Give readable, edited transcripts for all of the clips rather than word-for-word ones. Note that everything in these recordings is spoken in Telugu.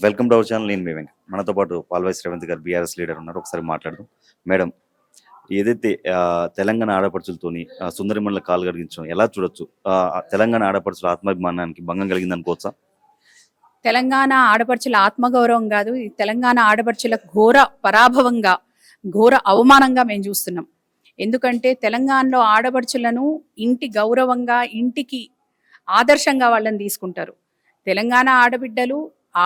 Welcome to our channel. నేను మీ వెంకట్. మనతో పాటు పాల్వాయి రేవంత్ గారు బీఆర్ఎస్ లీడర్ ఉన్నారు. ఒకసారి మాట్లాడదాం. మేడం, ఏదైతే తెలంగాణ ఆడపడుచులతోని సుందరిమణుల కాలు కడిగించడం ఎలా చూడొచ్చు? తెలంగాణ ఆడపడుచుల ఆత్మాభిమానానికి భంగం కలిగింది అనుకోవచ్చా? తెలంగాణ ఆడపడుచుల ఆత్మగౌరవం కాదు, ఇది తెలంగాణ ఆడపడుచుల ఘోర పరాభవంగా, ఘోర అవమానంగా మేము చూస్తున్నాం. ఎందుకంటే తెలంగాణలో ఆడపడుచులను ఇంటి గౌరవంగా, ఇంటికి ఆదర్శంగా వాళ్ళని తీసుకుంటారు. తెలంగాణ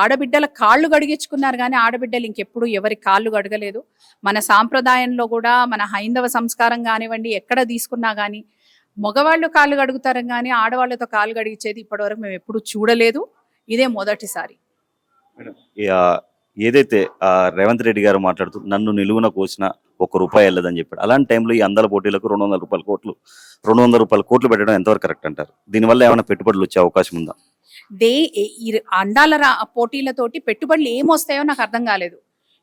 ఆడబిడ్డల కాళ్ళు గడిగించుకున్నారు, కానీ ఆడబిడ్డలు ఇంకెప్పుడు ఎవరి కాళ్ళు గడగలేదు. మన సాంప్రదాయంలో కూడా, మన హైందవ సంస్కారం కానివ్వండి, ఎక్కడ తీసుకున్నా కానీ మగవాళ్ళు కాళ్ళు గడుగుతారు, కానీ ఆడవాళ్ళతో కాళ్ళు గడిగించేది ఇప్పటివరకు మేము ఎప్పుడు చూడలేదు. ఇదే మొదటిసారి. ఏదైతే రేవంత్ రెడ్డి గారు మాట్లాడుతూ నన్ను నిలువున కోసిన ₹1 వెళ్ళదని చెప్పాడు. అలాంటి టైంలో ఈ అందాల పోటీలకు ₹200 కోట్లు పెట్టడం ఎంతవరకు కరెక్ట్ అంటారు? దీనివల్ల ఏమైనా పెట్టుబడులు వచ్చే అవకాశం ఉందా? ఈ అందాల పోటీలతోటి పెట్టుబడులు ఏమొస్తాయో నాకు అర్థం కాలేదు.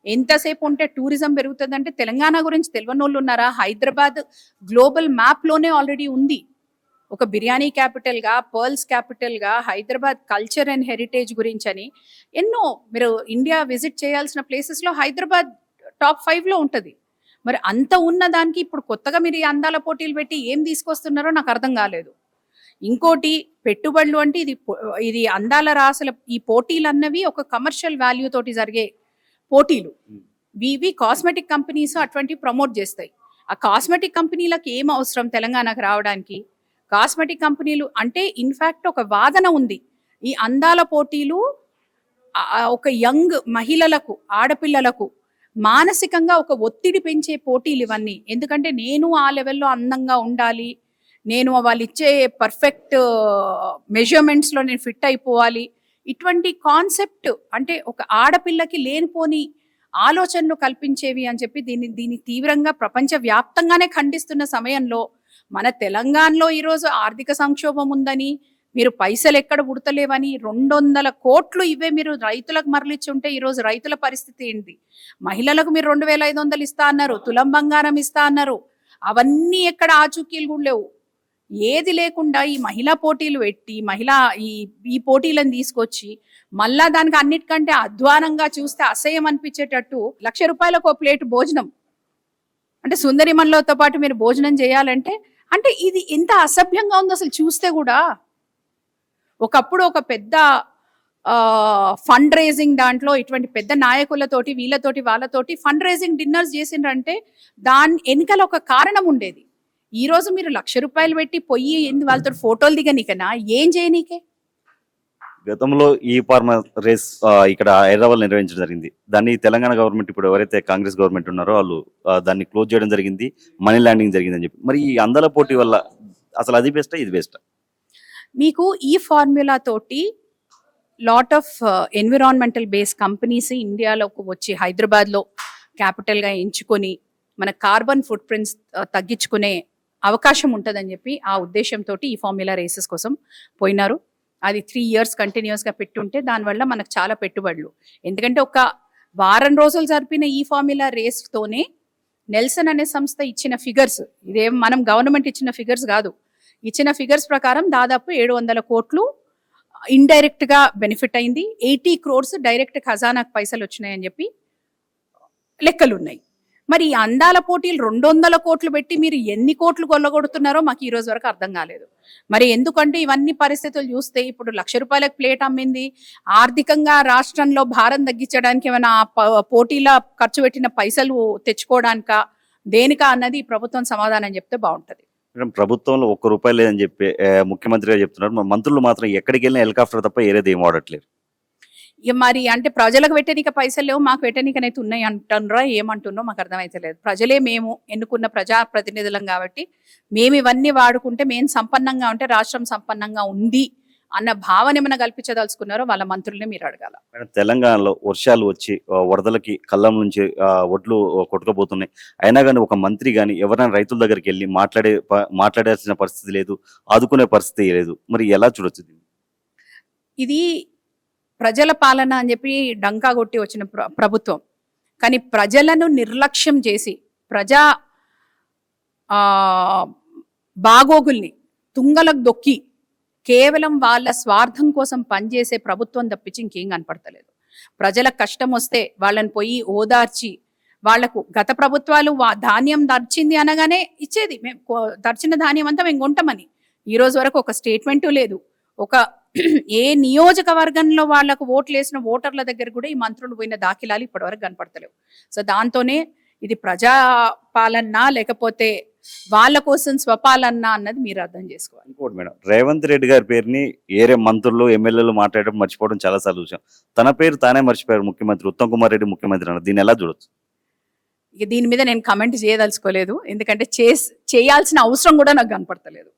ఎంతసేపు ఉంటే టూరిజం పెరుగుతుందంటే తెలంగాణ గురించి తెలియని వాళ్ళు ఉన్నారా? హైదరాబాద్ గ్లోబల్ మ్యాప్ లోనే ఆల్రెడీ ఉంది. ఒక బిర్యానీ క్యాపిటల్ గా, పర్ల్స్ క్యాపిటల్ గా, హైదరాబాద్ కల్చర్ అండ్ హెరిటేజ్ గురించి అని ఎన్నో, మీరు ఇండియా విజిట్ చేయాల్సిన ప్లేసెస్ లో హైదరాబాద్ టాప్ 5 లో ఉంటది. మరి అంత ఉన్న దానికి ఇప్పుడు కొత్తగా మీరు ఈ అందాల పోటీలు పెట్టి ఏం తీసుకొస్తున్నారో నాకు అర్థం కాలేదు. ఇంకోటి, పెట్టుబడులు అంటే ఇది అందాల రాసుల ఈ పోటీలు అన్నవి ఒక కమర్షియల్ వాల్యూ తోటి జరిగే పోటీలు. ఇవి కాస్మెటిక్ కంపెనీస్ అటువంటి ప్రమోట్ చేస్తాయి. ఆ కాస్మెటిక్ కంపెనీలకు ఏం అవసరం తెలంగాణకు రావడానికి? కాస్మెటిక్ కంపెనీలు అంటే ఇన్ఫాక్ట్ ఒక వాదన ఉంది, ఈ అందాల పోటీలు ఒక యంగ్ మహిళలకు, ఆడపిల్లలకు మానసికంగా ఒక ఒత్తిడి పెంచే పోటీలు ఇవన్నీ. ఎందుకంటే నేను ఆ లెవెల్లో అందంగా ఉండాలి, నేను వాళ్ళు ఇచ్చే పర్ఫెక్ట్ మెజర్మెంట్స్లో నేను ఫిట్ అయిపోవాలి, ఇటువంటి కాన్సెప్ట్ అంటే ఒక ఆడపిల్లకి లేనిపోని ఆలోచనలు కల్పించేవి అని చెప్పి దీన్ని తీవ్రంగా ప్రపంచ వ్యాప్తంగానే ఖండిస్తున్న సమయంలో మన తెలంగాణలో ఈరోజు ఆర్థిక సంక్షోభం ఉందని, మీరు పైసలు ఎక్కడ ఉడతలేవని 200 కోట్లు ఇవే మీరు రైతులకు మరలిచ్చి ఉంటే ఈరోజు రైతుల పరిస్థితి ఏంటి? మహిళలకు మీరు 2500 ఇస్తా అన్నారు, తులం బంగారం ఇస్తా అన్నారు, అవన్నీ ఎక్కడ ఆచూకీలు కూడా లేవు. ఏది లేకుండా ఈ మహిళా పోటీలు పెట్టి ఈ పోటీలను తీసుకొచ్చి మళ్ళా దానికి అన్నిటికంటే అధ్వానంగా చూస్తే అసహ్యం అనిపించేటట్టు ₹1,00,000 ఒక ప్లేట్ భోజనం అంటే సుందరిమణులతో పాటు మీరు భోజనం చేయాలంటే అంటే ఇది ఎంత అసభ్యంగా ఉందో అసలు చూస్తే కూడా. ఒకప్పుడు ఒక పెద్ద ఫండ్ రేజింగ్ దాంట్లో ఇటువంటి పెద్ద నాయకులతోటి వాళ్ళతోటి ఫండ్ రేజింగ్ డిన్నర్స్ చేసిండ్రంటే దాని వెనుకల ఒక కారణం ఉండేది. ఈ రోజు మీరు ₹1,00,000 పెట్టి పొయ్యి వాళ్ళతో ఫోటోలు దిగనీకనా, ఏం చేయనీకే? గతంలో ఈ ఫార్మర్ రేస్ ఇక్కడ హైదరాబాద్ నిర్వహించడం జరిగింది. దాన్ని తెలంగాణ గవర్నమెంట్, ఇప్పుడు ఎవరైతే కాంగ్రెస్ గవర్నమెంట్ ఉన్నారో వాళ్ళు దాన్ని క్లోజ్ చేయడం జరిగింది, మనీ ల్యాండింగ్ జరిగిందని చెప్పి. మరి ఈ అందాల పోటీ వల్ల అసలు అది బెస్టా, ఇది బెస్టా? మీకు ఈ ఫార్ములా తోటి lot of environmental base companies ఇండియాలోకి వచ్చి హైదరాబాద్లో క్యాపిటల్గా ఎంచుకొని మన కార్బన్ ఫుట్ ప్రింట్స్ తగ్గించుకునే అవకాశం ఉంటుందని చెప్పి ఆ ఉద్దేశంతో ఈ ఫార్ములా రేసెస్ కోసం పోయినారు. అది 3 years కంటిన్యూస్గా పెట్టుంటే దానివల్ల మనకు చాలా పెట్టుబడులు. ఎందుకంటే ఒక వారం రోజులు జరిపిన ఈ ఫార్ములా రేస్తోనే నెల్సన్ అనే సంస్థ ఇచ్చిన ఫిగర్స్, ఇదేం మనం గవర్నమెంట్ ఇచ్చిన ఫిగర్స్ కాదు, ఇచ్చిన ఫిగర్స్ ప్రకారం దాదాపు 700 కోట్లు ఇండైరెక్ట్ గా బెనిఫిట్ అయింది, 80 crores డైరెక్ట్ ఖజానాకు పైసలు వచ్చినాయని చెప్పి లెక్కలు ఉన్నాయి. మరి ఈ అందాల పోటీలు 200 కోట్లు పెట్టి మీరు ఎన్ని కోట్లు కొల్లగొడుతున్నారో మాకు ఈ రోజు వరకు అర్థం కాలేదు. మరి ఎందుకంటే ఇవన్నీ పరిస్థితులు చూస్తే ఇప్పుడు ₹1,00,000 ప్లేట్ అమ్మింది, ఆర్థికంగా రాష్ట్రంలో భారం తగ్గించడానికి ఏమైనా పోటీల ఖర్చు పెట్టిన పైసలు తెచ్చుకోవడానికా, దేనికా అన్నది ప్రభుత్వం సమాధానం చెప్తే బాగుంటది. ప్రభుత్వంలో ₹1 లేదని చెప్పి ముఖ్యమంత్రి గారు చెప్తున్నారు. మంత్రులు మాత్రం ఎక్కడికి వెళ్ళినా హెలికాప్టర్ తప్ప ఏరేది ఏం వాడట్లేదు. మరి అంటే ప్రజలకు పెట్టనీక పైసలు లేవు, మాకు పెట్టనీకనైతే ఉన్నాయి అంటున్నారా, ఏమంటున్నో మాకు అర్థమైతే లేదు. ప్రజలే మేము ఎన్నుకున్న ప్రజాప్రతినిధులం కాబట్టి మేము ఇవన్నీ వాడుకుంటే మేము సంపన్నంగా ఉంటే రాష్ట్రం సంపన్నంగా ఉంది అన్న భావన ఏమైనా కల్పించదలుచుకున్నారో వాళ్ళ మంత్రులనే మీరు అడగాల. తెలంగాణలో వర్షాలు వచ్చి వరదలకి కళ్ళం నుంచి ఒడ్లు కొట్టుకుపోతున్నాయి. అయినా కానీ ఒక మంత్రి కానీ ఎవరైనా రైతుల దగ్గరికి వెళ్ళి మాట్లాడాల్సిన పరిస్థితి లేదు, ఆదుకునే పరిస్థితి లేదు. మరి ఎలా చూడొచ్చు దీన్ని? ఇది ప్రజల పాలన అని చెప్పి డంకా కొట్టి వచ్చిన ప్రభుత్వం, కానీ ప్రజలను నిర్లక్ష్యం చేసి ప్రజా బాగోగుల్ని తుంగలకు దొక్కి కేవలం వాళ్ళ స్వార్థం కోసం పనిచేసే ప్రభుత్వం తప్పించి ఇంకేం కనపడతలేదు. ప్రజలకు కష్టం వస్తే వాళ్ళని పోయి ఓదార్చి వాళ్లకు గత ప్రభుత్వాలు ధాన్యం దర్చింది అనగానే ఇచ్చేది, మేము దర్చిన ధాన్యం అంతా మేము కొంటామని. ఈ రోజు వరకు ఒక స్టేట్మెంటు లేదు. ఒక ఏ నియోజకవర్గంలో వాళ్లకు ఓట్లు వేసిన ఓటర్ల దగ్గర కూడా ఈ మంత్రులు పోయిన దాఖలాలు ఇప్పటివరకు కనపడతలేవు. సో దాంతోనే ఇది ప్రజా పాలన లేకపోతే వాళ్ళ కోసం స్వపాలన అన్నది మీరు అర్థం చేసుకోవాలి. ఇంకోటి మేడం, రేవంత్ రెడ్డి గారి పేరుని ఏరే మంత్రులు ఎమ్మెల్యేలు మాట్లాడడం మర్చిపోవడం చాలా సార్లు చూసాం. తన పేరు తానే మర్చిపోయారు ముఖ్యమంత్రి ఉత్తమ్ కుమార్ రెడ్డి ముఖ్యమంత్రి అన్నారు. దీన్ని ఎలా చూడొచ్చు? ఇక దీని మీద నేను కమెంట్ చేయదలుచుకోలేదు, ఎందుకంటే చేయాల్సిన అవసరం కూడా నాకు కనపడతలేదు.